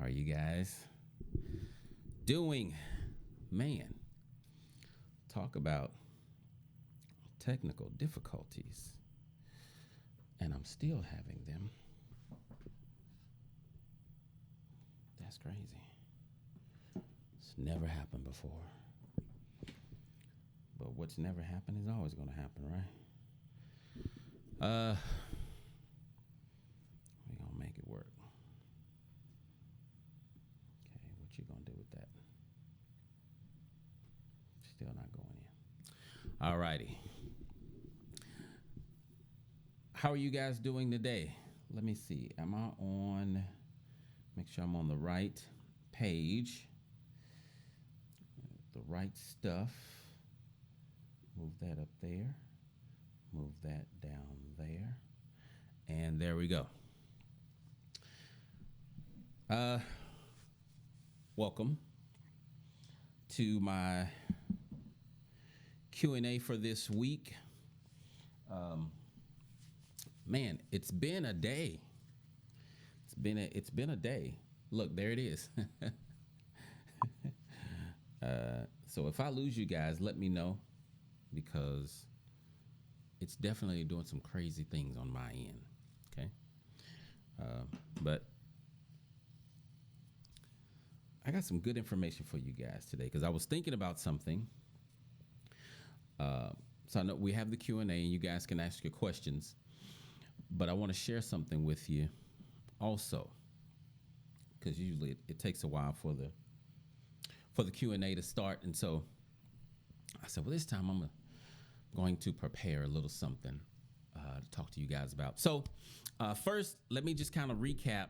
are you guys doing? Man, talk about technical difficulties, and I'm still having them. That's crazy. It's never happened before. But what's never happened is always going to happen, right? We're going to make it work. Okay, what you going to do with that? Still not going in. All righty. How are you guys doing today? Let me see. Am I on? Make sure I'm on the right page. The right stuff. Move that up there. Move that down there. And there we go. Welcome to my Q&A for this week. Man, it's been a day. It's been a day. Look, there it is. So if I lose you guys, let me know, because it's definitely doing some crazy things on my end. Okay. But I got some good information for you guys today, because I was thinking about something. So I know we have the Q&A and you guys can ask your questions, but I want to share something with you also, because usually it takes a while for the Q&A to start. And so I said, well, this time I'm going to prepare a little something to talk to you guys about. So first, let me just kind of recap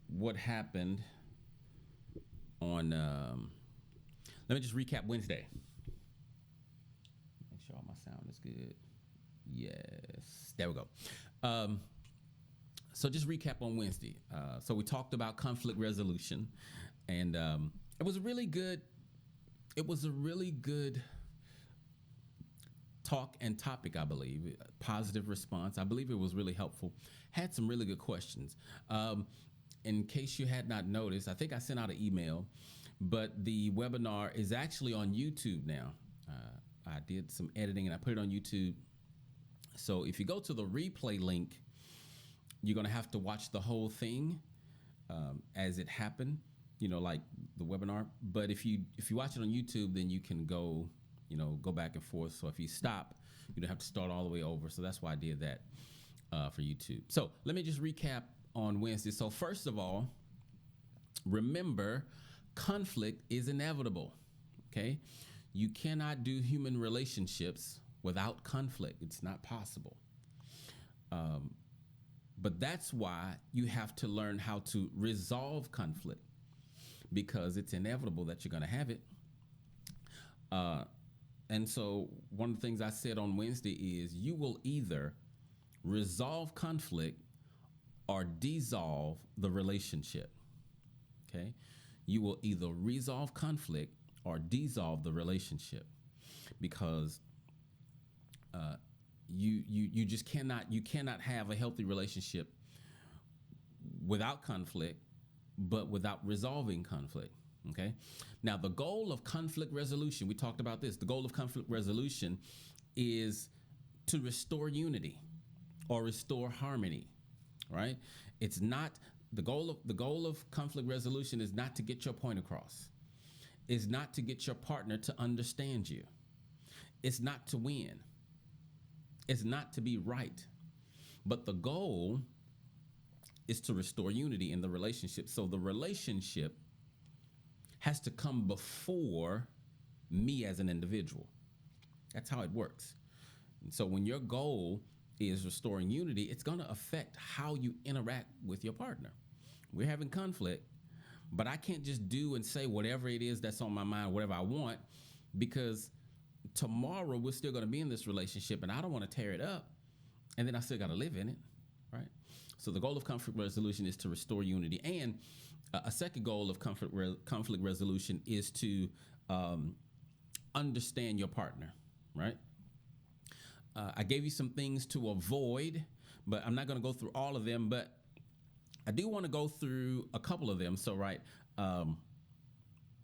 what happened on, let me just recap Wednesday. Make sure all my sound is good. Yes, there we go. So just recap on Wednesday. So we talked about conflict resolution, and it was really good. It was a really good talk and topic, I believe. Positive response. I believe it was really helpful. Had some really good questions. In case you had not noticed, I think I sent out an email, but the webinar is actually on YouTube now. I did some editing and I put it on YouTube. So if you go to the replay link, you're going to have to watch the whole thing as it happened, like the webinar. But if you watch it on YouTube, then you can go back and forth. So if you stop, you don't have to start all the way over. So that's why I did that for YouTube. So let me just recap on Wednesday. So first of all, remember, conflict is inevitable. Okay. You cannot do human relationships without conflict. It's not possible. But that's why you have to learn how to resolve conflict, because it's inevitable that you're going to have it. And so one of the things I said on Wednesday is you will either resolve conflict or dissolve the relationship. Okay? You will either resolve conflict or dissolve the relationship, because you just cannot have a healthy relationship without conflict, but without resolving conflict. Okay. Now, the goal of conflict resolution, we talked about this. The goal of conflict resolution is to restore unity or restore harmony, right? It's not the goal of conflict resolution is not to get your point across. Is not to get your partner to understand you. It's not to win. It's not to be right. But the goal is to restore unity in the relationship. So the relationship has to come before me as an individual. That's how it works. And so when your goal is restoring unity, it's going to affect how you interact with your partner. We're having conflict, but I can't just do and say whatever it is that's on my mind, whatever I want, because tomorrow we're still going to be in this relationship and I don't want to tear it up, and then I still got to live in it, right? So the goal of conflict resolution is to restore unity. And a second goal of conflict resolution is to understand your partner, right? I gave you some things to avoid, but I'm not going to go through all of them. But I do want to go through a couple of them. So, right, um,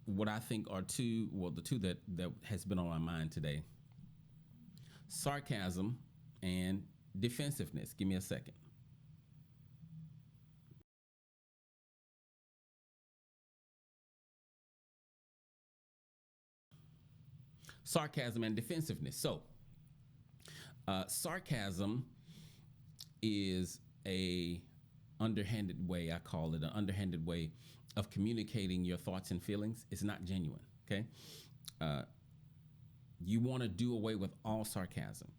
what I think are the two that has been on my mind today: sarcasm and defensiveness. Give me a second. Sarcasm and defensiveness. So, sarcasm is a underhanded way, I call it an underhanded way of communicating your thoughts and feelings. It's not genuine. Okay. Uh, you want to do away with all sarcasm,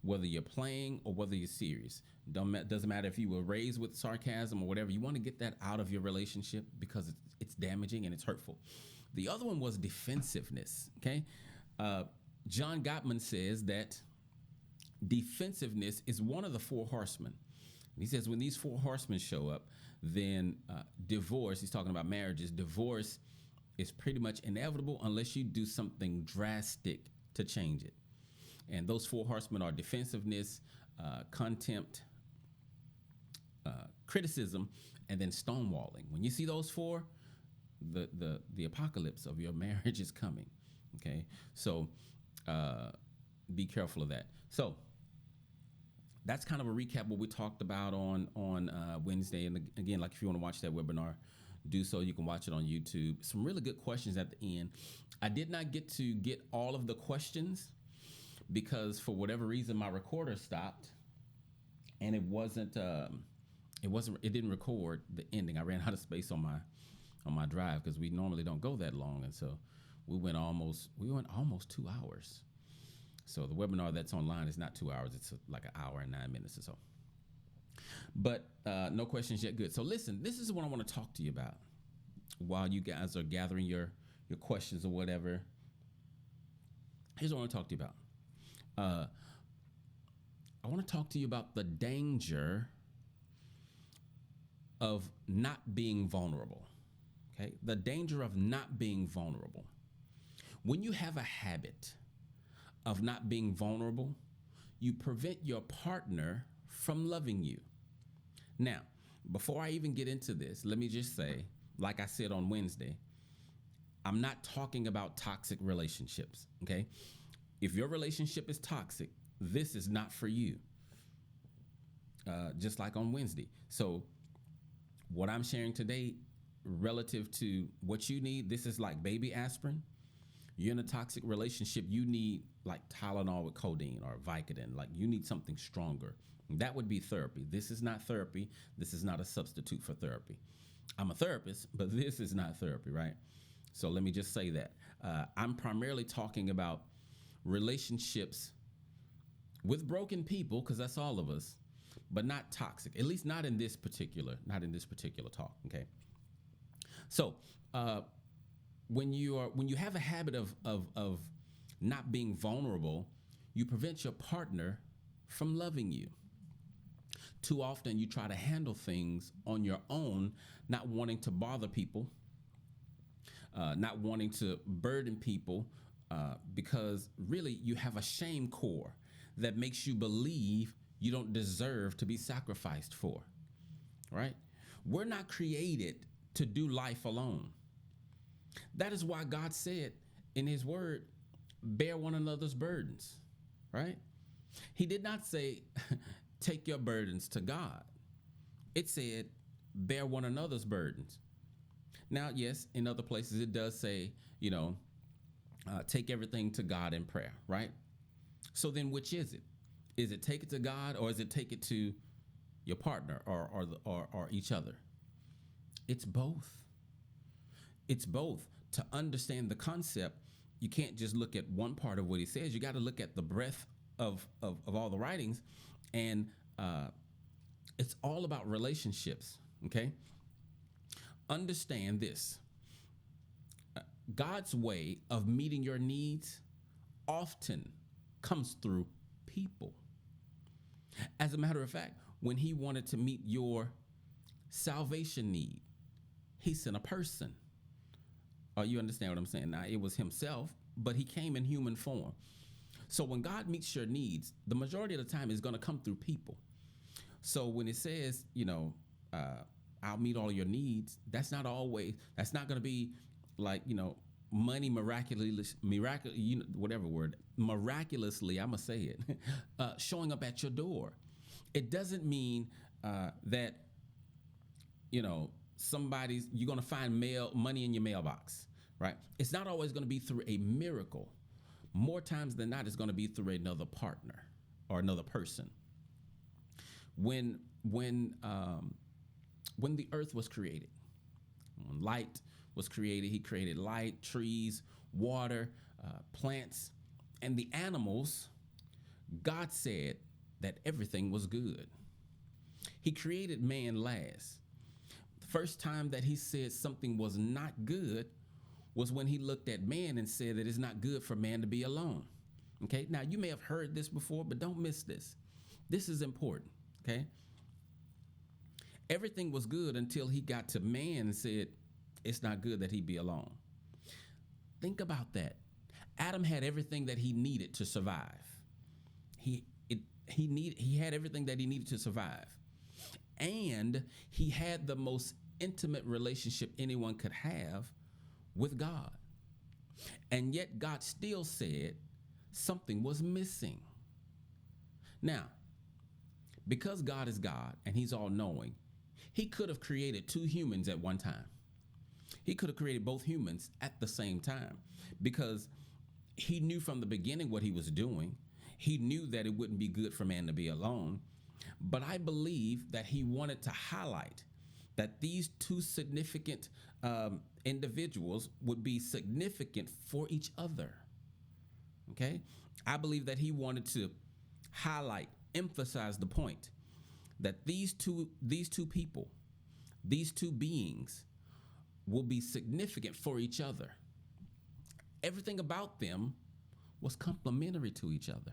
whether you're playing or whether you're serious. Doesn't matter if you were raised with sarcasm or whatever. You want to get that out of your relationship because it's damaging and it's hurtful. The other one was defensiveness. Okay. Uh, John Gottman says that defensiveness is one of the four horsemen. He says when these four horsemen show up, then divorce, he's talking about marriages, divorce is pretty much inevitable unless you do something drastic to change it. And those four horsemen are defensiveness, contempt, criticism, and then stonewalling. When you see those four, the apocalypse of your marriage is coming. Okay, so be careful of that. So that's kind of a recap what we talked about on Wednesday. And again, like if you want to watch that webinar, do so. You can watch it on YouTube. Some really good questions at the end. I did not get to get all of the questions because for whatever reason my recorder stopped, and it didn't record the ending. I ran out of space on my drive because we normally don't go that long, and so we went almost 2 hours. So the webinar that's online is not 2 hours. It's like an hour and 9 minutes or so. But no questions yet. Good. So listen, this is what I want to talk to you about while you guys are gathering your questions or whatever. Here's what I want to talk to you about. I want to talk to you about the danger of not being vulnerable. Okay? The danger of not being vulnerable. When you have a habit of not being vulnerable, you prevent your partner from loving you. Now, before I even get into this, let me just say, like I said on Wednesday, I'm not talking about toxic relationships, okay? If your relationship is toxic, this is not for you, just like on Wednesday. So what I'm sharing today relative to what you need, this is like baby aspirin. You're in a toxic relationship, you need like Tylenol with codeine or Vicodin. Like you need something stronger. That would be therapy. This is not therapy. This is not a substitute for therapy. I'm a therapist, but this is not therapy, right? So let me just say that. I'm primarily talking about relationships with broken people, because that's all of us, but not toxic. At least not in this particular talk. Okay. So when you have a habit of not being vulnerable, you prevent your partner from loving you. Too often you try to handle things on your own, not wanting to bother people, not wanting to burden people, because really you have a shame core that makes you believe you don't deserve to be sacrificed for, right? We're not created to do life alone. That is why God said in his word, bear one another's burdens, right? He did not say, take your burdens to God. It said, bear one another's burdens. Now, yes, in other places it does say, take everything to God in prayer, right? So then which is it? Is it take it to God, or is it take it to your partner or each other? It's both. It's both. To understand the concept, you can't just look at one part of what he says. You got to look at the breadth of all the writings, and it's all about relationships, okay? Understand this. God's way of meeting your needs often comes through people. As a matter of fact, when he wanted to meet your salvation need, he sent a person. Oh, you understand what I'm saying? Now, it was himself, but he came in human form. So when God meets your needs, the majority of the time is going to come through people. So when it says, I'll meet all your needs. That's not going to be like, money whatever word, miraculously, I'm going to say it, showing up at your door. It doesn't mean that, you're going to find money in your mailbox, right? It's not always going to be through a miracle. More times than not, it's going to be through another partner or another person. When the earth was created, when light was created, he created light, trees, water, plants, and the animals. God said that everything was good. He created man last. The first time that he said something was not good was when he looked at man and said that it's not good for man to be alone. Okay, now you may have heard this before, but don't miss this. This is important, okay? Everything was good until he got to man and said it's not good that he be alone. Think about that. Adam had everything that he needed to survive. He had everything that he needed to survive. And he had the most intimate relationship anyone could have with God. And yet God still said something was missing. Now, because God is God and he's all knowing, he could have created two humans at one time. He could have created both humans at the same time because he knew from the beginning what he was doing. He knew that it wouldn't be good for man to be alone. But I believe that he wanted to highlight that these two significant individuals would be significant for each other. Okay? I believe that he wanted to highlight, emphasize the point that these two people, these two beings will be significant for each other. Everything about them was complementary to each other.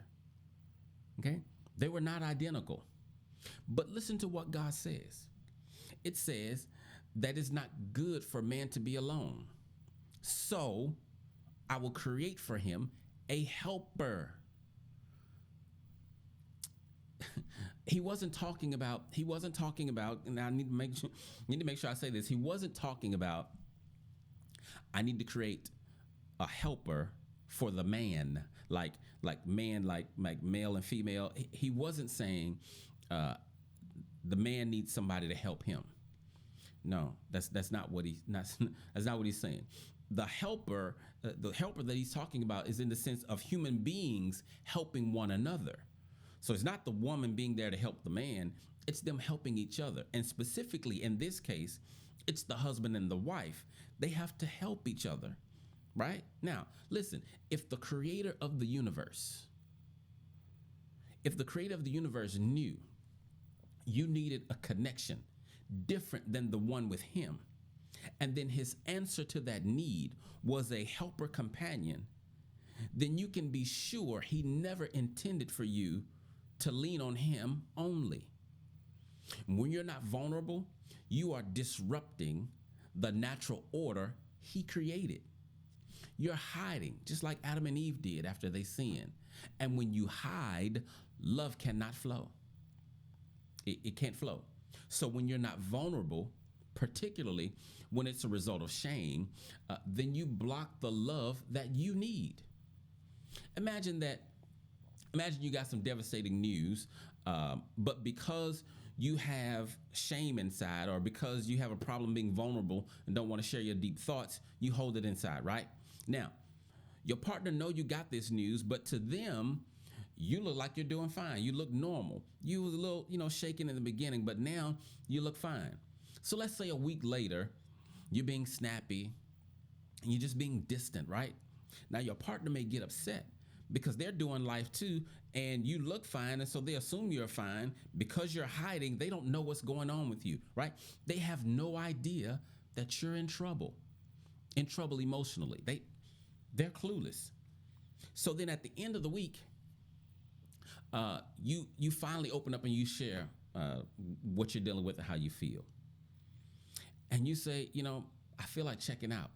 Okay? They were not identical. But listen to what God says. It says that it's not good for man to be alone. So I will create for him a helper. He wasn't talking about, and I need to make sure I say this. He wasn't talking about, I need to create a helper for the man, like man, like male and female. He wasn't saying the man needs somebody to help him. No, that's not what that's not what he's saying. The helper that he's talking about is in the sense of human beings helping one another. So it's not the woman being there to help the man, it's them helping each other. And specifically in this case, it's the husband and the wife. They have to help each other, right? Now, listen, if the creator of the universe knew you needed a connection different than the one with him, and then his answer to that need was a helper companion, then you can be sure he never intended for you to lean on him only. When you're not vulnerable, you are disrupting the natural order he created. You're hiding, just like Adam and Eve did after they sinned. And when you hide, love cannot flow. It can't flow. So when you're not vulnerable, particularly when it's a result of shame, then you block the love that you need. Imagine you got some devastating news, but because you have shame inside, or because you have a problem being vulnerable and don't want to share your deep thoughts, you hold it inside, right? Now, your partner know you got this news, but to them, you look like you're doing fine. You look normal. You was a little, shaken in the beginning, but now you look fine. So let's say a week later, you're being snappy and you're just being distant, right? Now your partner may get upset because they're doing life too, and you look fine, and so they assume you're fine. Because you're hiding, they don't know what's going on with you, right? They have no idea that you're in trouble emotionally. They're clueless. So then at the end of the week, you finally open up and you share what you're dealing with and how you feel. And you say, I feel like checking out.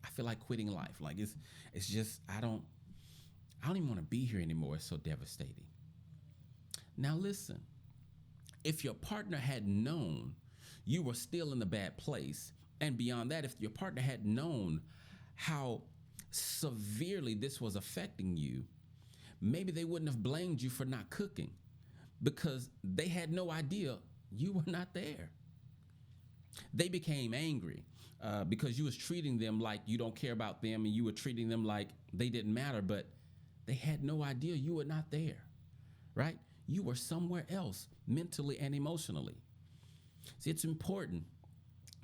I feel like quitting life. Like it's just, I don't even want to be here anymore. It's so devastating. Now listen, if your partner had known you were still in a bad place. And beyond that, if your partner had known how severely this was affecting you, maybe they wouldn't have blamed you for not cooking because they had no idea you were not there. They became angry because you was treating them like you don't care about them, and you were treating them like they didn't matter, but they had no idea you were not there, right? You were somewhere else mentally and emotionally. See, it's important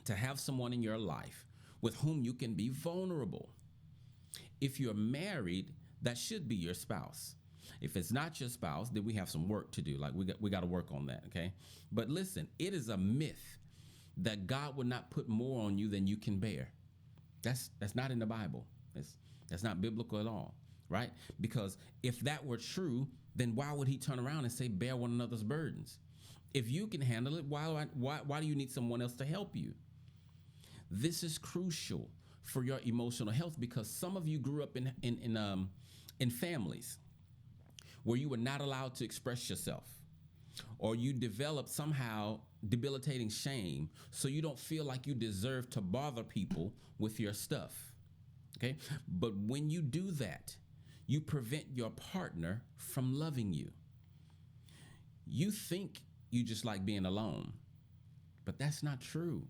to have someone in your life with whom you can be vulnerable. If you're married, that should be your spouse. If it's not your spouse, then we have some work to do. Like we got to work on that, okay? But listen, it is a myth that God would not put more on you than you can bear. That's not in the Bible. That's not biblical at all, right? Because if that were true, then why would he turn around and say, bear one another's burdens? If you can handle it, why do you need someone else to help you? This is crucial for your emotional health because some of you grew up in families where you were not allowed to express yourself, or you developed somehow debilitating shame, so you don't feel like you deserve to bother people with your stuff. Okay? But when you do that, you prevent your partner from loving you. You think you just like being alone, but that's not true.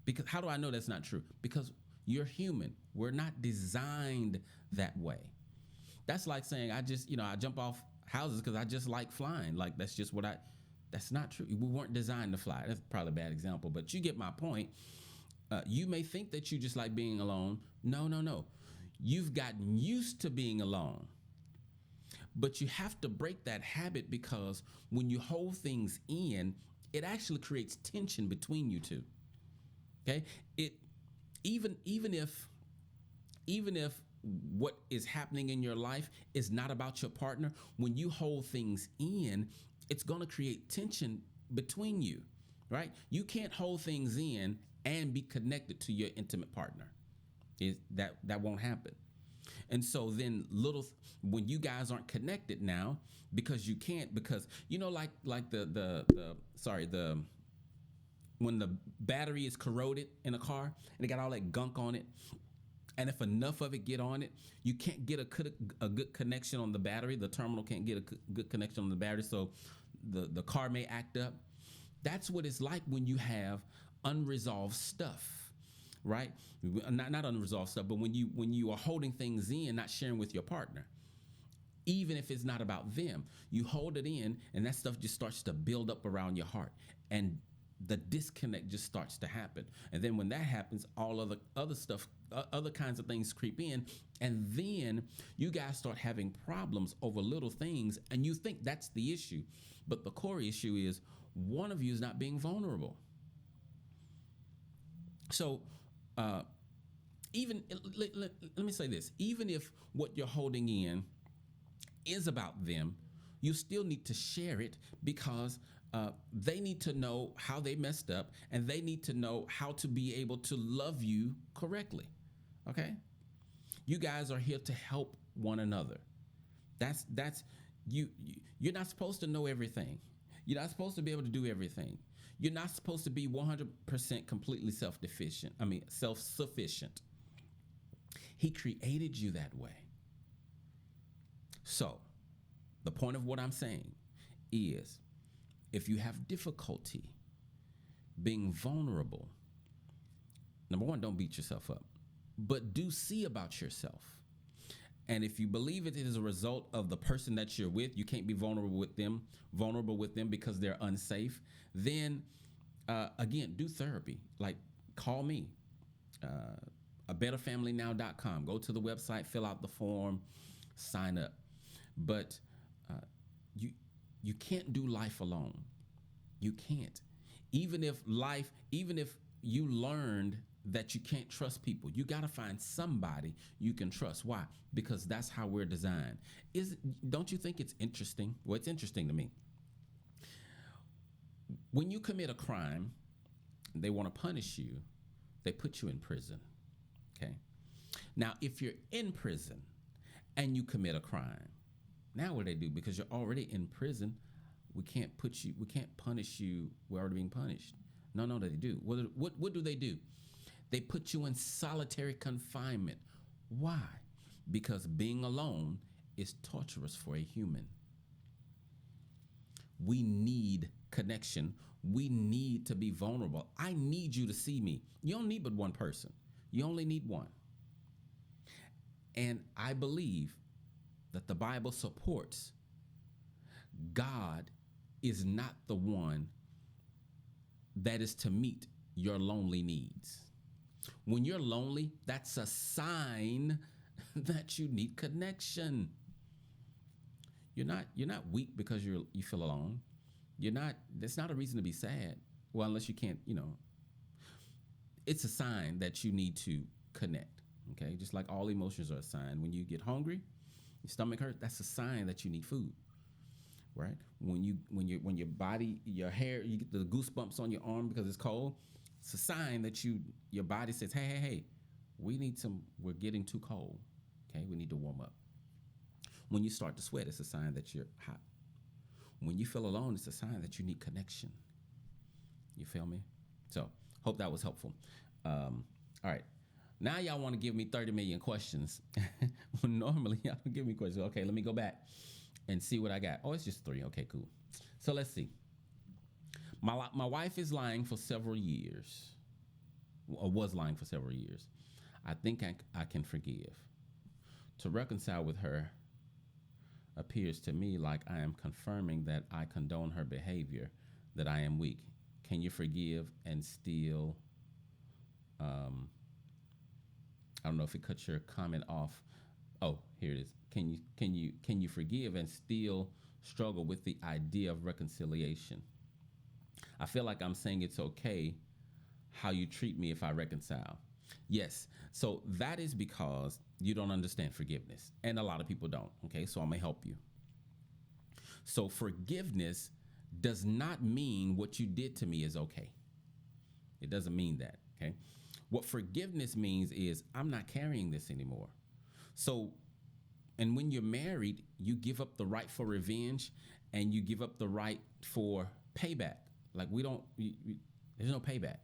Because how do I know that's not true? Because you're human. We're not designed that way. That's like saying I jump off houses because I just like flying. Like that's not true. We weren't designed to fly. That's probably a bad example, but you get my point. You may think that you just like being alone. No. You've gotten used to being alone. But you have to break that habit because when you hold things in, it actually creates tension between you two. Okay? Even if what is happening in your life is not about your partner, when you hold things in, it's going to create tension between you, right? You can't hold things in and be connected to your intimate partner. That won't happen. And so then when you guys aren't connected now because you can't, because like when the battery is corroded in a car and it got all that gunk on it, and if enough of it get on it, you can't get a good connection on the battery. The terminal can't get a good connection on the battery, so the car may act up. That's what it's like when you have unresolved stuff, right? Not unresolved stuff, but when you are holding things in, not sharing with your partner. Even if it's not about them, you hold it in, and that stuff just starts to build up around your heart, and the disconnect just starts to happen. And then when that happens, all of the other stuff, other kinds of things creep in, and then you guys start having problems over little things, and you think that's the issue. But the core issue is one of you is not being vulnerable. So let me say this. Even if what you're holding in is about them, you still need to share it because they need to know how they messed up, and they need to know how to be able to love you correctly. Okay? You guys are here to help one another. That's you're not supposed to know everything. You're not supposed to be able to do everything. You're not supposed to be 100% completely self-sufficient. He created you that way. So, the point of what I'm saying is, if you have difficulty being vulnerable, number one, don't beat yourself up, but do see about yourself. And if you believe it is a result of the person that you're with, you can't be vulnerable with them because they're unsafe, then again, do therapy. Like, call me, abetterfamilynow.com. Go to the website, fill out the form, sign up. But you can't do life alone. You can't. Even if you learned that you can't trust people, you got to find somebody you can trust. Why? Because that's how we're designed. Don't you think it's interesting? Well, it's interesting to me. When you commit a crime, they want to punish you, they put you in prison. Okay? Now, if you're in prison and you commit a crime, now what do they do? Because you're already in prison, we can't punish you. We're already being punished. No, they do. What do they do? They put you in solitary confinement. Why? Because being alone is torturous for a human. We need connection. We need to be vulnerable. I need you to see me. You don't need but one person. You only need one. And I believe that the Bible supports God is not the one that is to meet your lonely needs. When you're lonely, that's a sign that you need connection. You're not weak because you feel alone. That's not a reason to be sad. Well, unless you can't, it's a sign that you need to connect. Okay? Just like all emotions are a sign. When you get hungry, your stomach hurts, that's a sign that you need food. Right? When your body, your hair, you get the goosebumps on your arm because it's cold, it's a sign that your body says, hey, we're getting too cold. Okay? We need to warm up. When you start to sweat, it's a sign that you're hot. When you feel alone, it's a sign that you need connection. You feel me? So, hope that was helpful. All right. Now y'all want to give me 30 million questions. Normally, y'all don't give me questions. Okay, let me go back and see what I got. Oh, it's just 3. Okay, cool. So let's see. My wife is lying for several years, or was lying for several years. I think I can forgive. To reconcile with her appears to me like I am confirming that I condone her behavior, that I am weak. Can you forgive and still, I don't know if it cuts your comment off. Oh, here it is. Can you forgive and still struggle with the idea of reconciliation? I feel like I'm saying it's okay how you treat me if I reconcile. Yes. So that is because you don't understand forgiveness. And a lot of people don't. Okay. So I'm going to help you. So forgiveness does not mean what you did to me is okay. It doesn't mean that. Okay. What forgiveness means is I'm not carrying this anymore. So, and when you're married, you give up the right for revenge and you give up the right for payback. Like there's no payback.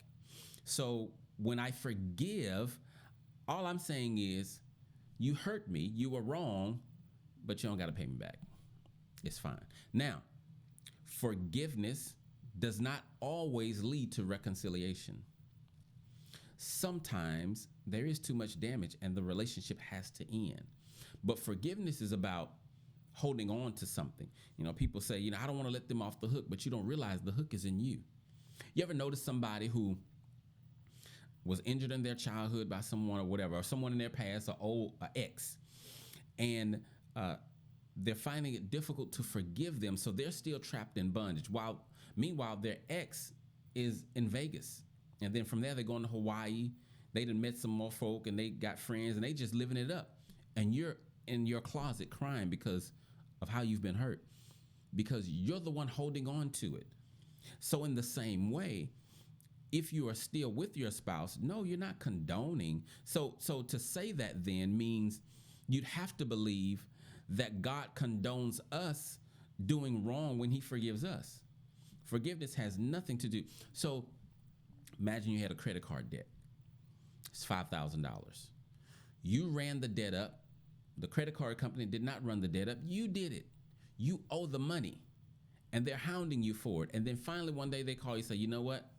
So when I forgive, all I'm saying is you hurt me, you were wrong, but you don't got to pay me back. It's fine. Now, forgiveness does not always lead to reconciliation. Sometimes there is too much damage and the relationship has to end. But forgiveness is about holding on to something. People say, I don't want to let them off the hook, but you don't realize the hook is in you. You ever notice somebody who was injured in their childhood by someone or whatever, or someone in their past, an ex, and they're finding it difficult to forgive them, so they're still trapped in bondage. Meanwhile, their ex is in Vegas, and then from there they're going to Hawaii. They done met some more folk, and they got friends, and they just living it up. And you're in your closet crying because of how you've been hurt, because you're the one holding on to it. So in the same way, if you are still with your spouse, no, you're not condoning. So to say that then means you'd have to believe that God condones us doing wrong when he forgives us. Forgiveness has nothing to do. So imagine you had a credit card debt. It's $5,000. You ran the debt up. The credit card company did not run the debt up. You did it. You owe the money. And they're hounding you for it. And then finally one day they call you and say, you know what?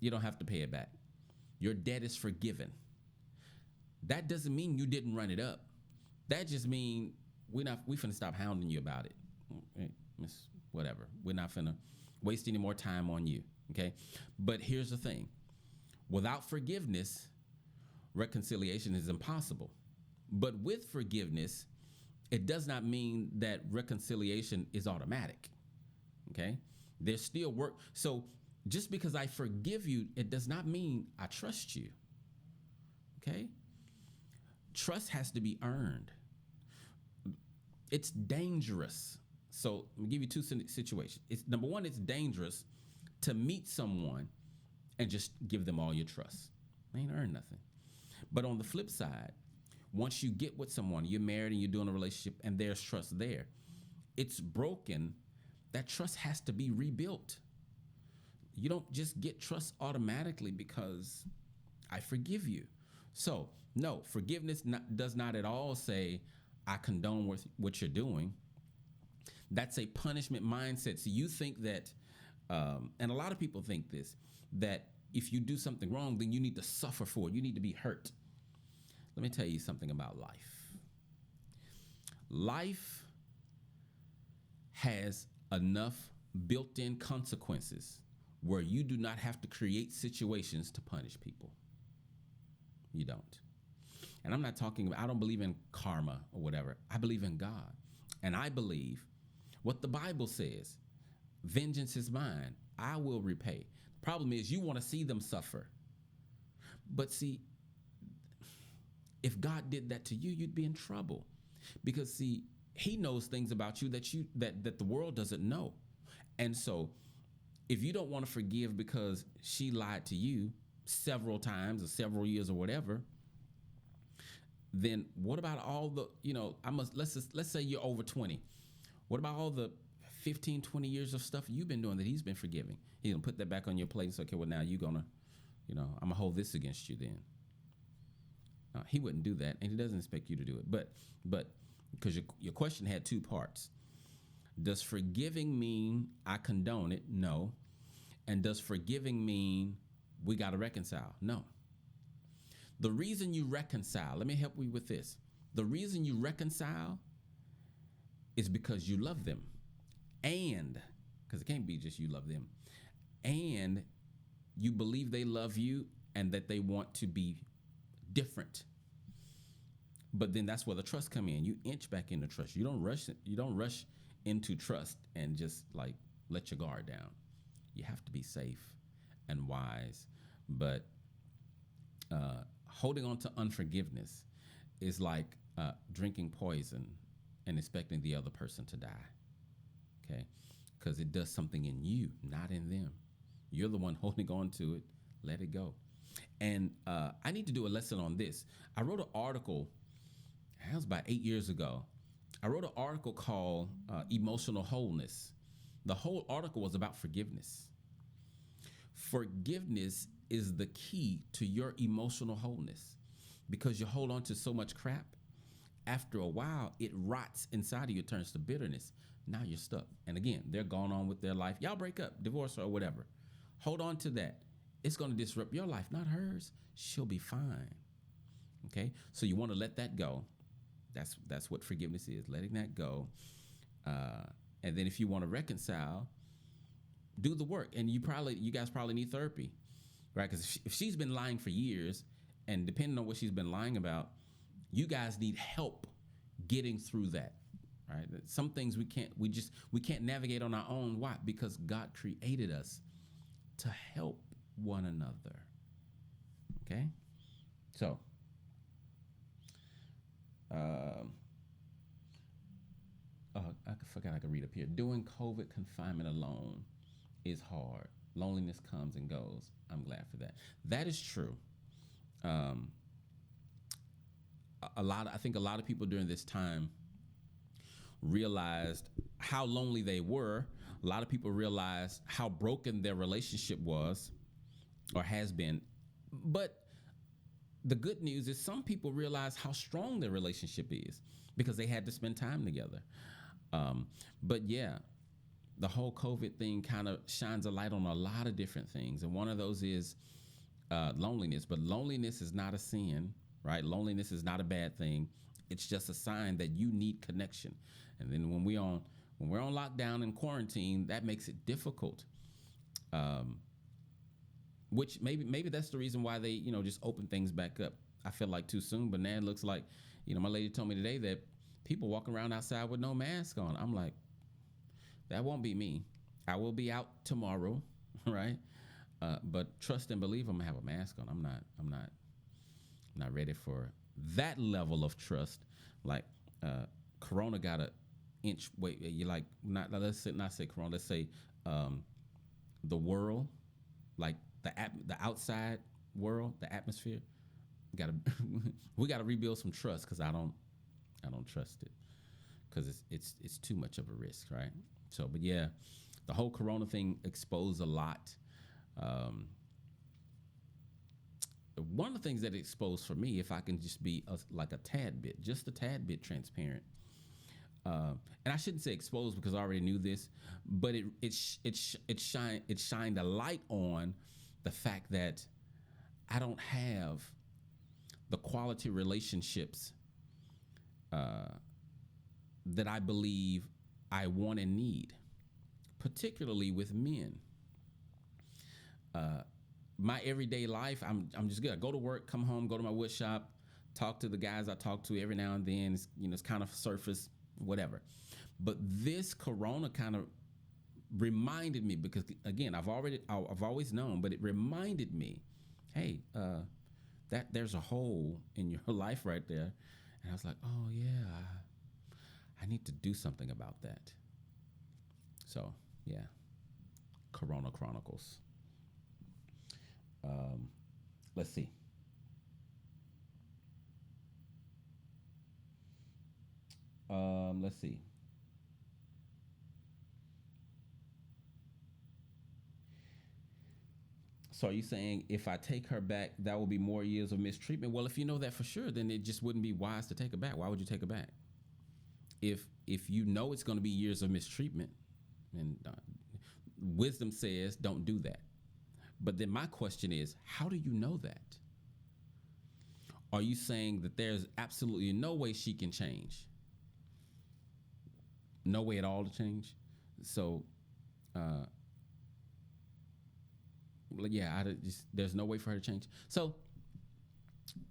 You don't have to pay it back. Your debt is forgiven. That doesn't mean you didn't run it up. That just means we finna stop hounding you about it. Whatever. We're not finna waste any more time on you. Okay? But here's the thing. Without forgiveness, reconciliation is impossible. But with forgiveness, it does not mean that reconciliation is automatic. Okay? There's still work. So just because I forgive you, it does not mean I trust you. Okay? Trust has to be earned. It's dangerous. So let me give you two situations. Number one, it's dangerous to meet someone and just give them all your trust. They ain't earned nothing. But on the flip side, once you get with someone, you're married and you're doing a relationship and there's trust there, it's broken. That trust has to be rebuilt. You don't just get trust automatically because I forgive you. So, no, forgiveness does not at all say I condone what you're doing. That's a punishment mindset. So you think that, and a lot of people think this, that if you do something wrong, then you need to suffer for it. You need to be hurt. Let me tell you something about life. Life has enough built-in consequences where you do not have to create situations to punish people. You don't. And I'm not talking about, I don't believe in karma or whatever. I believe in God. And I believe what the Bible says, vengeance is mine, I will repay. The problem is you want to see them suffer. But see, if God did that to you, you'd be in trouble. Because see, he knows things about you that the world doesn't know. And so if you don't want to forgive because she lied to you several times or several years or whatever, then what about all the, let's say you're over 20. What about all the 15, 20 years of stuff you've been doing that he's been forgiving? He's going to put that back on your plate and say, okay, well, now you're going to, I'm going to hold this against you then. He wouldn't do that, and he doesn't expect you to do it. But because your question had two parts. Does forgiving mean I condone it? No. And does forgiving mean we got to reconcile? No. The reason you reconcile, let me help you with this. The reason you reconcile is because you love them. And, because it can't be just you love them, and you believe they love you and that they want to be different. But then that's where the trust come in. You inch back into trust. You don't rush it. You don't rush into trust and just like let your guard down. You have to be safe and wise. But holding on to unforgiveness is like drinking poison and expecting the other person to die. Okay? Because it does something in you, not in them. You're the one holding on to it. Let it go. And I need to do a lesson on this. I wrote an article, that was about 8 years ago. I wrote an article called Emotional Wholeness. The whole article was about forgiveness. Forgiveness is the key to your emotional wholeness because you hold on to so much crap. After a while, it rots inside of you, it turns to bitterness. Now you're stuck. And again, they're going on with their life. Y'all break up, divorce, or whatever. Hold on to that. It's going to disrupt your life, not hers. She'll be fine. Okay? So you want to let that go. That's what forgiveness is, letting that go. And then if you want to reconcile, do the work. And you guys probably need therapy, right? Because if she's been lying for years, and depending on what she's been lying about, you guys need help getting through that, right? Some things we can't navigate on our own. Why? Because God created us to help one another. Okay? So, I forgot I could read up here. Doing COVID confinement alone is hard. Loneliness comes and goes. I'm glad for that. That is true. I think a lot of people during this time realized how lonely they were. A lot of people realized how broken their relationship was or has been. But the good news is some people realize how strong their relationship is because they had to spend time together. But yeah, the whole COVID thing kind of shines a light on a lot of different things. And one of those is loneliness. But loneliness is not a sin, right? Loneliness is not a bad thing. It's just a sign that you need connection. And then when we're on lockdown and quarantine, that makes it difficult. Which maybe that's the reason why they, just open things back up. I feel like too soon, but now it looks like, my lady told me today that people walking around outside with no mask on. I'm like, that won't be me. I will be out tomorrow, right? But trust and believe I'm gonna have a mask on. I'm not ready for that level of trust. Like Corona got a inch. Wait, you like let's say Corona. Let's say the world, like the outside world, the atmosphere. We gotta rebuild some trust because I don't trust it because it's too much of a risk, right? So, but yeah, the whole Corona thing exposed a lot. Um, One of the things that it exposed for me, if I can just be like a tad bit, just a tad bit transparent, and I shouldn't say exposed because I already knew this, but it shined a light on the fact that I don't have the quality relationships that I believe I want and need, particularly with men. My everyday life, I'm just good. I go to work, come home, go to my wood shop, talk to the guys I talk to every now and then. It's kind of surface, whatever. But this Corona kind of reminded me, because again, I've always known, but it reminded me, hey, that there's a hole in your life right there. And I was like, oh yeah, I need to do something about that. So yeah, Corona Chronicles. Let's see. Let's see. So are you saying if I take her back, that will be more years of mistreatment? Well, if you know that for sure, then it just wouldn't be wise to take her back. Why would you take her back? If you know it's going to be years of mistreatment, and wisdom says don't do that. But then my question is, how do you know that? Are you saying that there's absolutely no way she can change? No way at all to change? So, yeah, there's no way for her to change. So,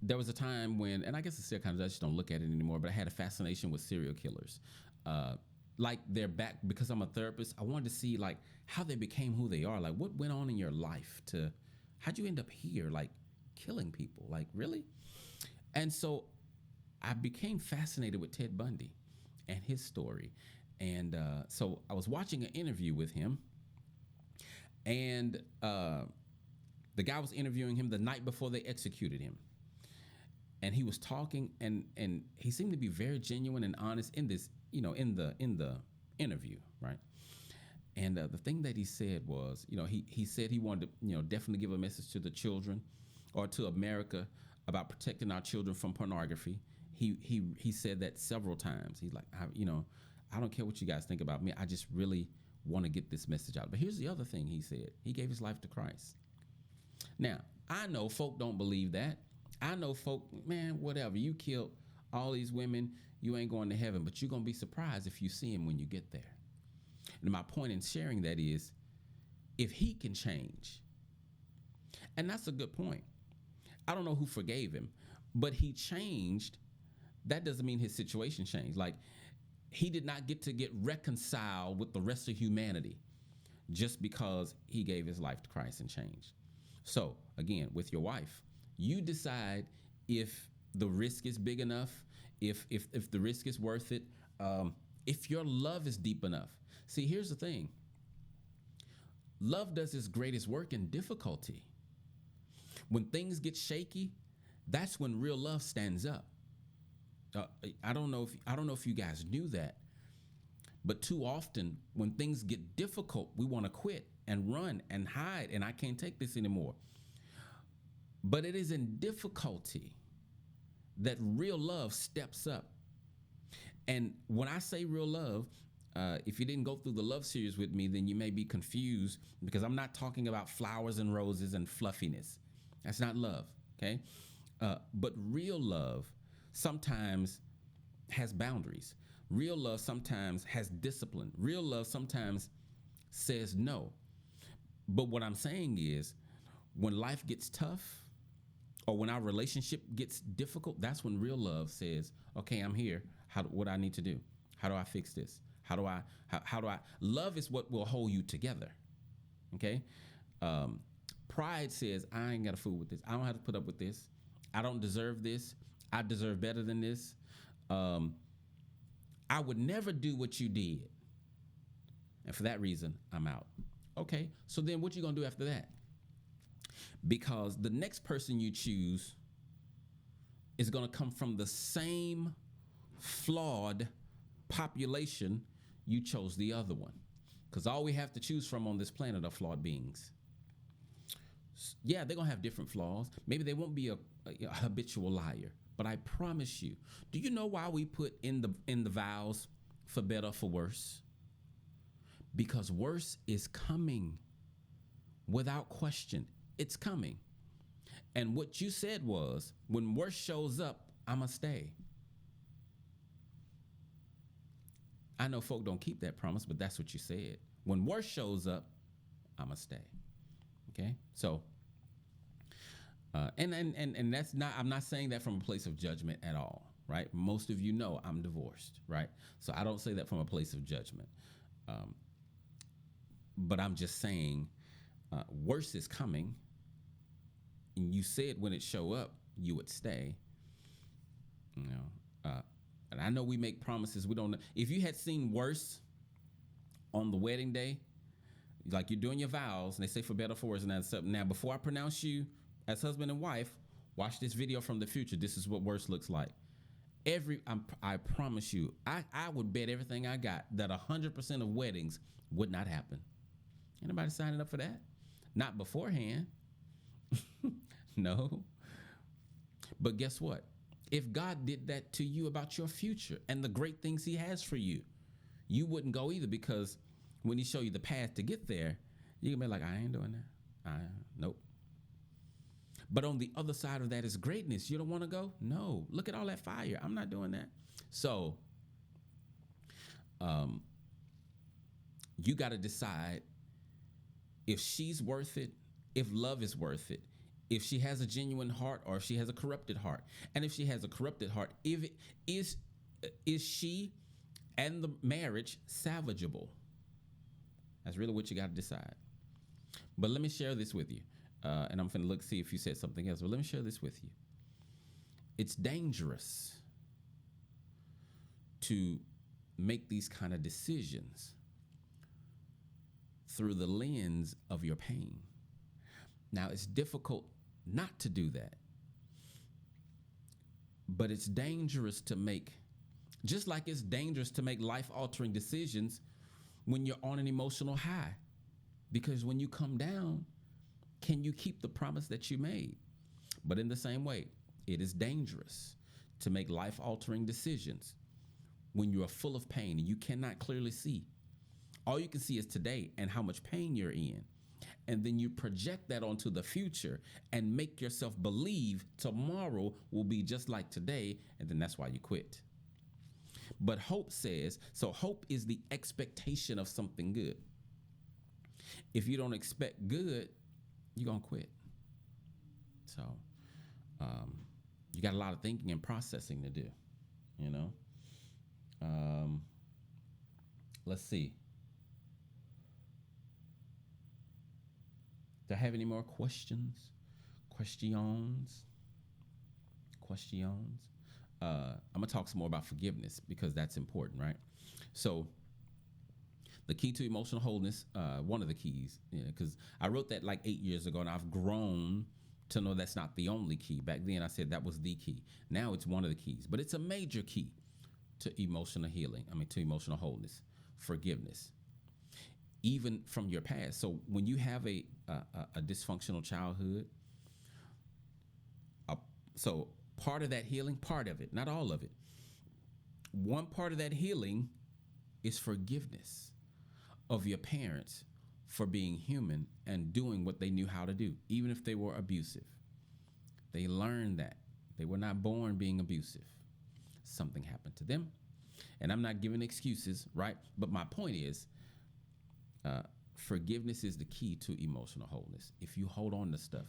there was a time when, and I guess it's still kind of, I just don't look at it anymore, but I had a fascination with serial killers. Like they're back, because I'm a therapist. I wanted to see like how they became who they are. Like what went on in your life how'd you end up here? Like killing people, like really? And so I became fascinated with Ted Bundy and his story. And so I was watching an interview with him, and the guy was interviewing him the night before they executed him. And he was talking, and he seemed to be very genuine and honest in this, in the interview, right? And the thing that he said was, he said he wanted to, definitely give a message to the children, or to America, about protecting our children from pornography. He said that several times. He's like, I don't care what you guys think about me. I just really want to get this message out. But here's the other thing he said. He gave his life to Christ. Now, I know folk don't believe that. I know folk, man, whatever. You killed all these women, you ain't going to heaven, but you're going to be surprised if you see him when you get there. And my point in sharing that is, if he can change, and that's a good point. I don't know who forgave him, but he changed. That doesn't mean his situation changed. Like, he did not get reconciled with the rest of humanity just because he gave his life to Christ and changed. So again, with your wife, you decide if the risk is big enough, if the risk is worth it, if your love is deep enough. See, here's the thing. Love does its greatest work in difficulty. When things get shaky, that's when real love stands up. I don't know if you guys knew that, but too often when things get difficult, we want to quit and run and hide, and I can't take this anymore. But it is in difficulty that real love steps up. And when I say real love, if you didn't go through the love series with me, then you may be confused, because I'm not talking about flowers and roses and fluffiness. That's not love, okay? But real love sometimes has boundaries. Real love sometimes has discipline. Real love sometimes says no. But what I'm saying is, when life gets tough, or when our relationship gets difficult, that's when real love says, okay, I'm here. What do I need to do? How do I fix this? How do I, love is what will hold you together. Okay. Pride says, I ain't got to fool with this. I don't have to put up with this. I don't deserve this. I deserve better than this. I would never do what you did. And for that reason, I'm out. Okay. So then what you going to do after that? Because the next person you choose is going to come from the same flawed population you chose the other one. Because all we have to choose from on this planet are flawed beings. Yeah, they're gonna have different flaws. Maybe they won't be a habitual liar, but I promise you. Do you know why we put in the vows for better, for worse? Because worse is coming, without question. It's coming. And what you said was, when worse shows up, I'ma stay. I know folk don't keep that promise, but that's what you said. When worse shows up, I'ma stay. Okay, so and that's not. I'm not saying that from a place of judgment at all, right? Most of you know I'm divorced, right? So I don't say that from a place of judgment. But I'm just saying, worse is coming. And you said when it show up, you would stay. You know, and I know we make promises we don't know. If you had seen worse on the wedding day, like you're doing your vows, and they say for better, for worse, and that's something. Now, before I pronounce you as husband and wife, watch this video from the future. This is what worse looks like. I promise you, I would bet everything I got that 100% of weddings would not happen. Anybody signing up for that? Not beforehand. No. But guess what? If God did that to you about your future and the great things he has for you, you wouldn't go either, because when he show you the path to get there, you can be like, I ain't doing that. Nope. But on the other side of that is greatness. You don't want to go? No. Look at all that fire. I'm not doing that. So you got to decide if she's worth it, if love is worth it, if she has a genuine heart or if she has a corrupted heart. And if she has a corrupted heart, if it is she and the marriage salvageable? That's really what you got to decide. But let me share this with you. And I'm going to see if you said something else. But let me share this with you. It's dangerous to make these kind of decisions through the lens of your pain. Now, it's difficult not to do that. But it's dangerous to make, just like it's dangerous to make life-altering decisions when you're on an emotional high. Because when you come down, can you keep the promise that you made? But in the same way, it is dangerous to make life-altering decisions when you are full of pain and you cannot clearly see. All you can see is today and how much pain you're in. And then you project that onto the future and make yourself believe tomorrow will be just like today, and then that's why you quit. But hope says, so hope is the expectation of something good. If you don't expect good, you're going to quit. So you got a lot of thinking and processing to do, you know. Let's see. Do I have any more questions? Questions? I'm going to talk some more about forgiveness because that's important, right? So the key to emotional wholeness, one of the keys, because I wrote that like 8 years ago, and I've grown to know that's not the only key. Back then I said that was the key. Now it's one of the keys, but it's a major key to emotional healing. To emotional wholeness, forgiveness, even from your past. So when you have a dysfunctional childhood, so part of that healing, part of it, not all of it, one part of that healing is forgiveness of your parents for being human and doing what they knew how to do, even if they were abusive. They learned that. They were not born being abusive. Something happened to them. And I'm not giving excuses, right? But my point is, forgiveness is the key to emotional wholeness. If you hold on to stuff,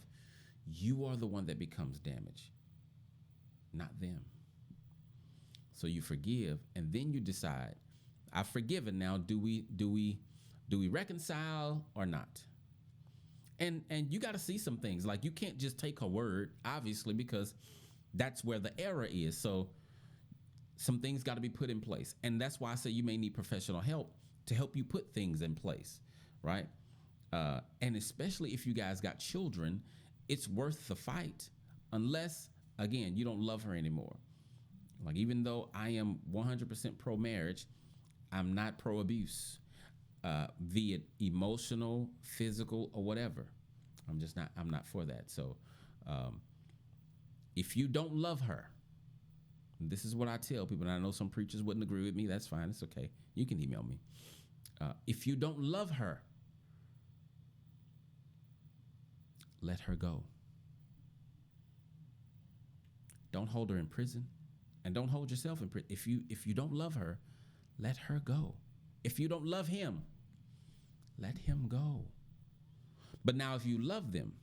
you are the one that becomes damaged, not them. So you forgive, and then you decide, I've forgiven. Now, do we reconcile or not? And you got to see some things. Like, you can't just take her word, obviously, because that's where the error is. So some things got to be put in place. And that's why I say you may need professional help to help you put things in place, right? And especially if you guys got children, it's worth the fight, unless, again, you don't love her anymore. Like, even though I am 100% pro-marriage, I'm not pro-abuse, be it emotional, physical, or whatever. I'm not for that. So um, if you don't love her, this is what I tell people, and I know some preachers wouldn't agree with me. That's fine. It's okay. You can email me. If you don't love her, let her go. Don't hold her in prison, and don't hold yourself in prison. If you don't love her, let her go. If you don't love him, let him go. But now if you love them,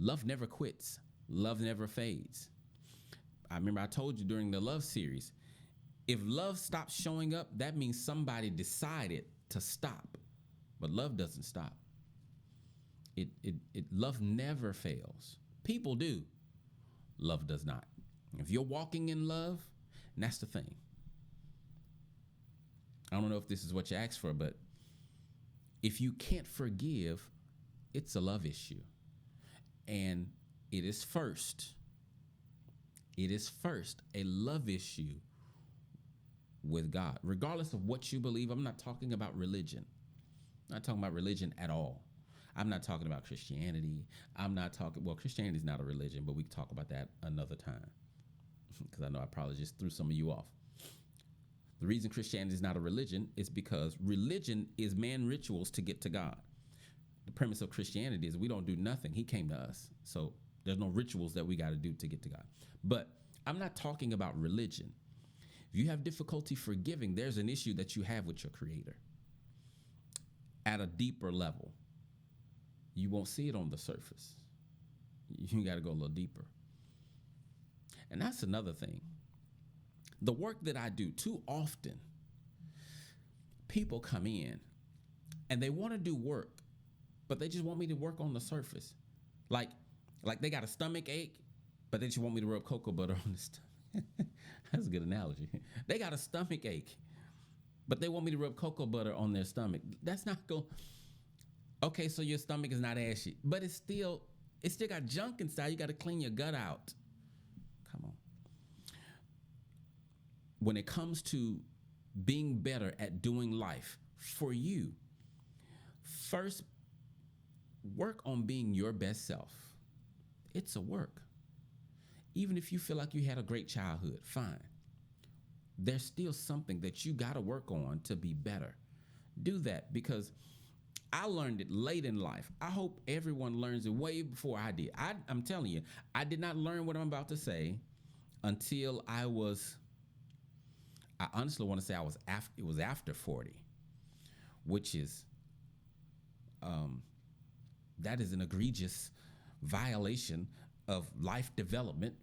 love never quits. Love never fades. I remember I told you during the love series, if love stops showing up, that means somebody decided to stop. But love doesn't stop. It love never fails. People do. Love does not. If you're walking in love, and that's the thing. I don't know if this is what you asked for, but if you can't forgive, it's a love issue. And it is first a love issue with God. Regardless of what you believe, I'm not talking about religion. I'm not talking about religion at all. I'm not talking about Christianity. Christianity is not a religion, but we can talk about that another time. Because I know I probably just threw some of you off. The reason Christianity is not a religion is because religion is man rituals to get to God. The premise of Christianity is we don't do nothing. He came to us. So there's no rituals that we got to do to get to God. But I'm not talking about religion. If you have difficulty forgiving, there's an issue that you have with your Creator at a deeper level. You won't see it on the surface. You got to go a little deeper. And that's another thing. The work that I do, too often, people come in and they want to do work, but they just want me to work on the surface. Like they got a stomach ache, but they just want me to rub cocoa butter on the stomach. That's a good analogy. They got a stomach ache, but they want me to rub cocoa butter on their stomach. That's not going. Okay, so your stomach is not ashy, but it's still got junk inside. You got to clean your gut out. Come on. When it comes to being better at doing life for you, first work on being your best self. It's a work. Even if you feel like you had a great childhood, fine. There's still something that you got to work on to be better. Do that, because I learned it late in life. I hope everyone learns it way before I did. I'm telling you, I did not learn what I'm about to say until I honestly want to say it was after 40, which is, that is an egregious violation of life development.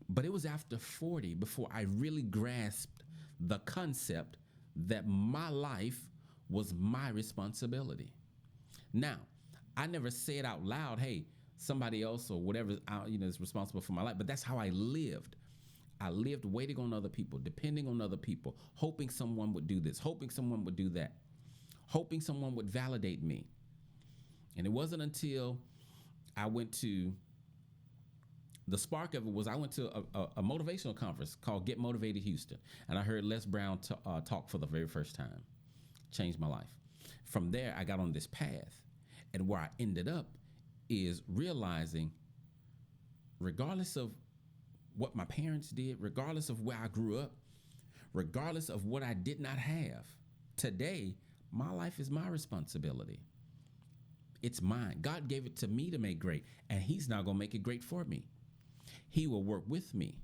But it was after 40 before I really grasped the concept that my life was my responsibility. Now, I never said out loud, hey, somebody else or whatever is responsible for my life, but that's how I lived. I lived waiting on other people, depending on other people, hoping someone would do this, hoping someone would do that, hoping someone would validate me. And it wasn't until I went to, the spark of it was I went to a motivational conference called Get Motivated Houston. And I heard Les Brown talk for the very first time. Changed my life. From there, I got on this path. And where I ended up is realizing, regardless of what my parents did, regardless of where I grew up, regardless of what I did not have, today, my life is my responsibility. It's mine. God gave it to me to make great, and he's not going to make it great for me. He will work with me.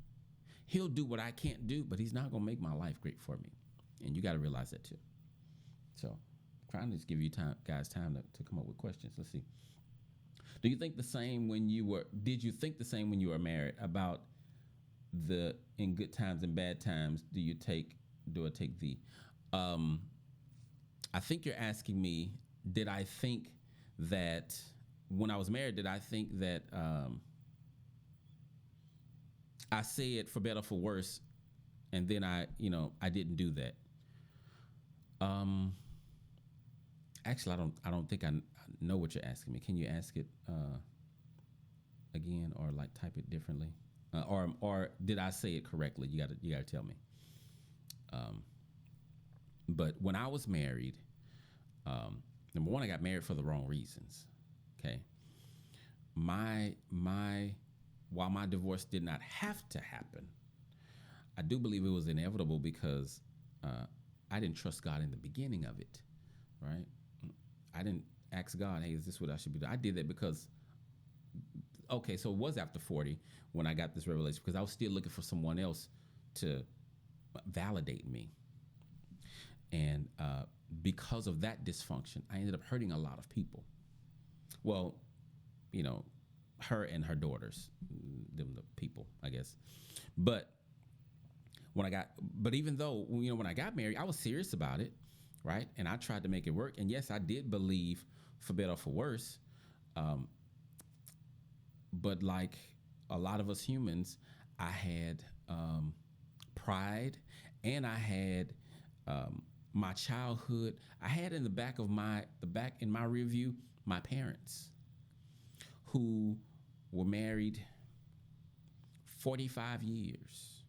He'll do what I can't do, but he's not going to make my life great for me. And you got to realize that too. So I'm trying to just give you time to come up with questions. Let's see. Did you think the same when you were married about the in good times and bad times? Do I take thee? I think you're asking me, did I think that when I was married, did I think that I said for better, for worse, and then I didn't do that? Actually, I don't think I know what you're asking me. Can you ask it again, or like type it differently, or did I say it correctly? You gotta tell me. But when I was married, Number one, I got married for the wrong reasons. Okay. My while my divorce did not have to happen, I do believe it was inevitable because I didn't trust God in the beginning of it, right? I didn't ask God, hey, is this what I should be doing? I did that because, okay, so it was after 40 when I got this revelation because I was still looking for someone else to validate me. And because of that dysfunction, I ended up hurting a lot of people. Well, you know, her and her daughters, them the people, I guess. But even though, you know, when I got married, I was serious about it, right? And I tried to make it work. And yes, I did believe for better or for worse. But like a lot of us humans, I had pride, and I had my childhood. I had in the back in my rear view, my parents who were married 45 years.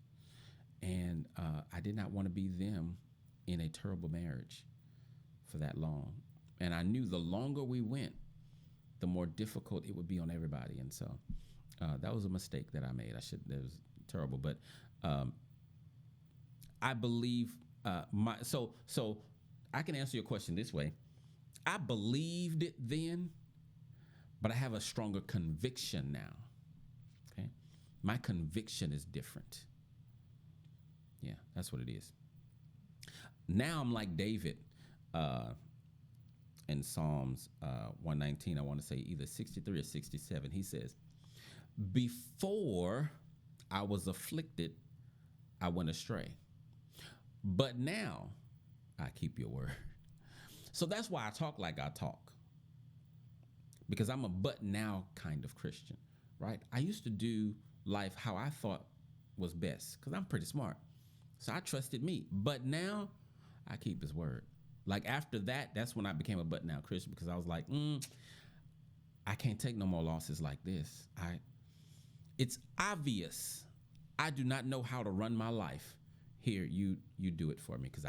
And I did not want to be them in a terrible marriage for that long. And I knew the longer we went, the more difficult it would be on everybody. And so that was a mistake that I made. That was terrible. But I believe so I can answer your question this way. I believed it then, but I have a stronger conviction now. Okay. My conviction is different. Yeah, that's what it is. Now I'm like David in Psalms 119, I want to say either 63 or 67. He says, before I was afflicted, I went astray. But now I keep your word. So that's why I talk like I talk. Because I'm a but now kind of Christian, right? I used to do life how I thought was best because I'm pretty smart. So I trusted me. But now I keep his word. Like after that, that's when I became a but now Christian because I was like, I can't take no more losses like this. It's obvious I do not know how to run my life. Here, you do it for me because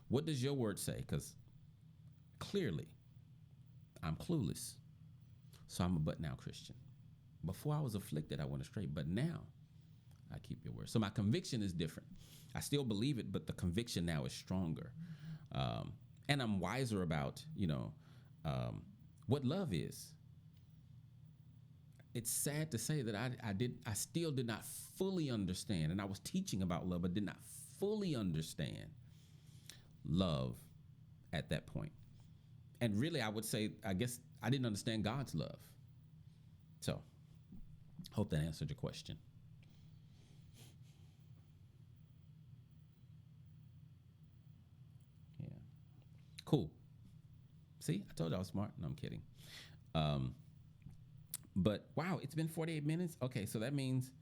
what does your word say? Because clearly I'm clueless. So I'm a but now Christian. Before I was afflicted, I went astray, but now I keep your word. So my conviction is different. I still believe it, but the conviction now is stronger. And I'm wiser about, what love is. It's sad to say that I still did not fully understand, and I was teaching about love, but did not fully understand love at that point. And really, I would say, I guess I didn't understand God's love. So, hope that answered your question. Yeah. Cool. See, I told you I was smart. No, I'm kidding. But wow, it's been 48 minutes. Okay, so that means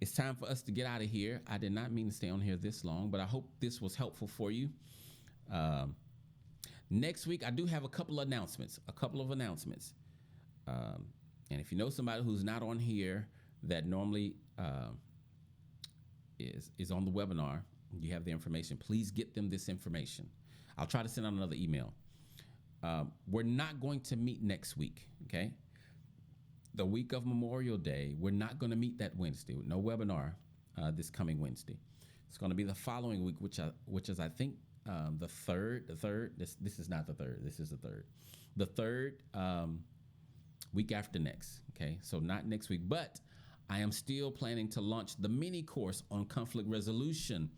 it's time for us to get out of here. I did not mean to stay on here this long, but I hope this was helpful for you. Next week, I do have a couple of announcements. And if you know somebody who's not on here that normally is on the webinar, you have the information, please get them this information. I'll try to send out another email. We're not going to meet next week, okay? The week of Memorial Day, we're not going to meet that Wednesday. No webinar this coming Wednesday. It's going to be the following week, which is I think the third. This is not the third. This is the third. The third week after next. Okay, so not next week, but I am still planning to launch the mini course on conflict resolution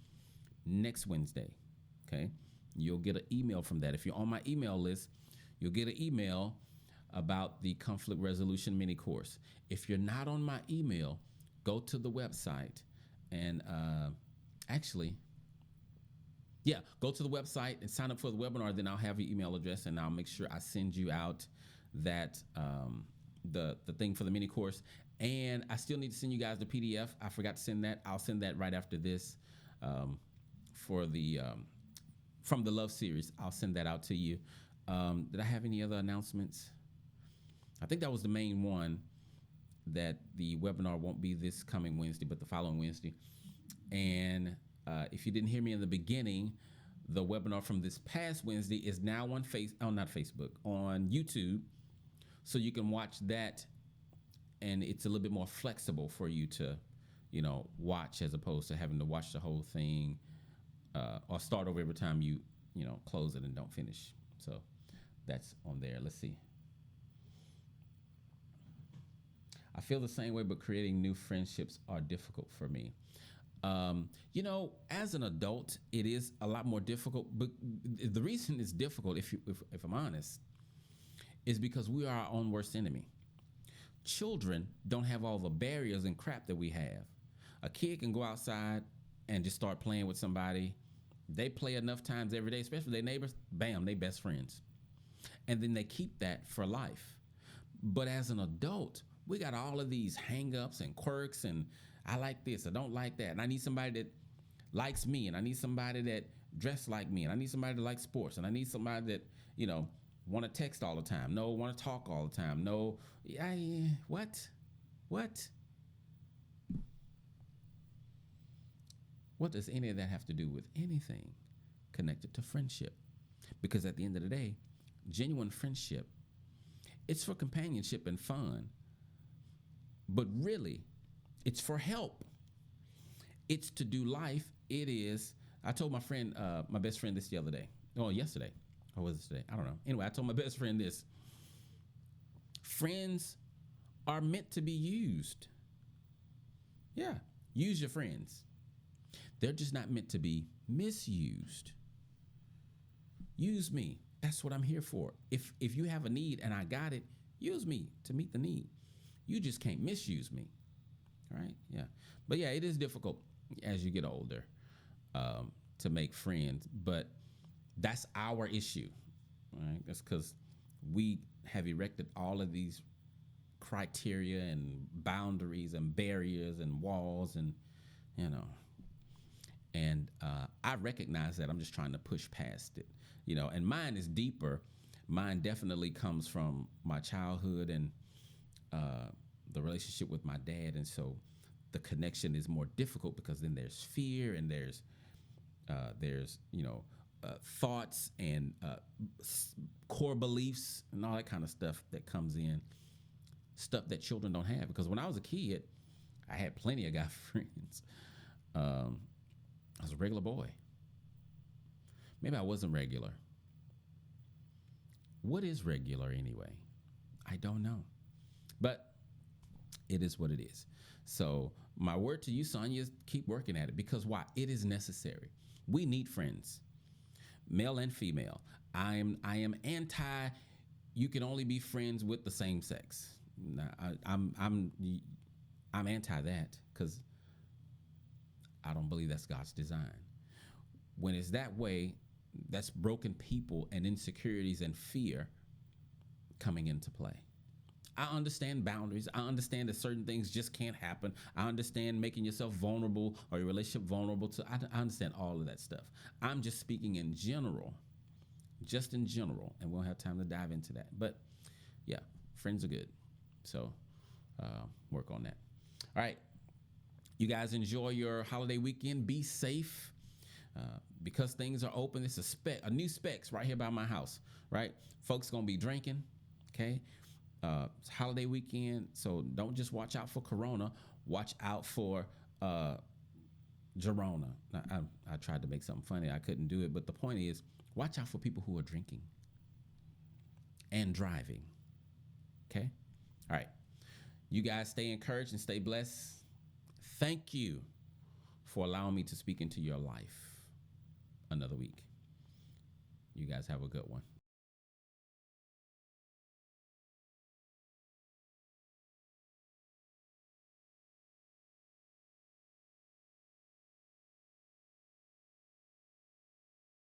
next Wednesday. Okay, you'll get an email from that. If you're on my email list, you'll get an email about the conflict resolution mini course. If you're not on my email, go to the website and go to the website and sign up for the webinar. Then I'll have your email address and I'll make sure I send you out that the thing for the mini course. And I still need to send you guys the PDF. I forgot to send that. I'll send that right after this for the from the Love series. I'll send that out to you. Did I have any other announcements? I think that was the main one, that the webinar won't be this coming Wednesday, but the following Wednesday. And if you didn't hear me in the beginning, The webinar from this past Wednesday is now on not Facebook, on YouTube, so you can watch that, and it's a little bit more flexible for you to, watch, as opposed to having to watch the whole thing or start over every time you close it and don't finish. So that's on there. Let's see. I feel the same way, but creating new friendships are difficult for me. As an adult, it is a lot more difficult. But the reason it's difficult, if I'm honest, is because we are our own worst enemy. Children don't have all the barriers and crap that we have. A kid can go outside and just start playing with somebody. They play enough times every day, especially their neighbors. Bam, they best friends. And then they keep that for life. But as an adult, we got all of these hang-ups and quirks, and I like this, I don't like that, and I need somebody that likes me, and I need somebody that dressed like me, and I need somebody that likes sports, and I need somebody that, want to text all the time, no, want to talk all the time, no, what? What does any of that have to do with anything connected to friendship? Because at the end of the day, genuine friendship, it's for companionship and fun. But really, it's for help. It's to do life. It is. I told my friend, my best friend, this the other day. Oh, yesterday. Or was it today? I don't know. Anyway, I told my best friend this. Friends are meant to be used. Yeah, use your friends. They're just not meant to be misused. Use me. That's what I'm here for. If you have a need and I got it, use me to meet the need. You just can't misuse me. All right? Yeah. But yeah, it is difficult as you get older to make friends. But that's our issue. All right? That's because we have erected all of these criteria and boundaries and barriers and walls and, and I recognize that. I'm just trying to push past it, and mine is deeper. Mine definitely comes from my childhood and the relationship with my dad, and so the connection is more difficult because then there's fear and there's thoughts and core beliefs and all that kind of stuff that comes in, stuff that children don't have. Because when I was a kid, I had plenty of guy friends. I was a regular boy. Maybe I wasn't regular. What is regular anyway? I don't know. But it is what it is. So my word to you, Sonia, is keep working at it. Because why? It is necessary. We need friends, male and female. I am anti. You can only be friends with the same sex. I'm anti that because I don't believe that's God's design. When it's that way, that's broken people and insecurities and fear coming into play. I understand boundaries. I understand that certain things just can't happen. I understand making yourself vulnerable or your relationship vulnerable to, I understand all of that stuff. I'm just speaking in general, and we don't have time to dive into that. But yeah, friends are good. So work on that. All right. You guys enjoy your holiday weekend. Be safe. Because things are open, it's a new specs right here by my house, right? Folks gonna be drinking, okay? It's holiday weekend, so don't just watch out for Corona. Watch out for Gerona. I tried to make something funny. I couldn't do it, but the point is, watch out for people who are drinking and driving, okay? All right. You guys stay encouraged and stay blessed. Thank you for allowing me to speak into your life another week. You guys have a good one.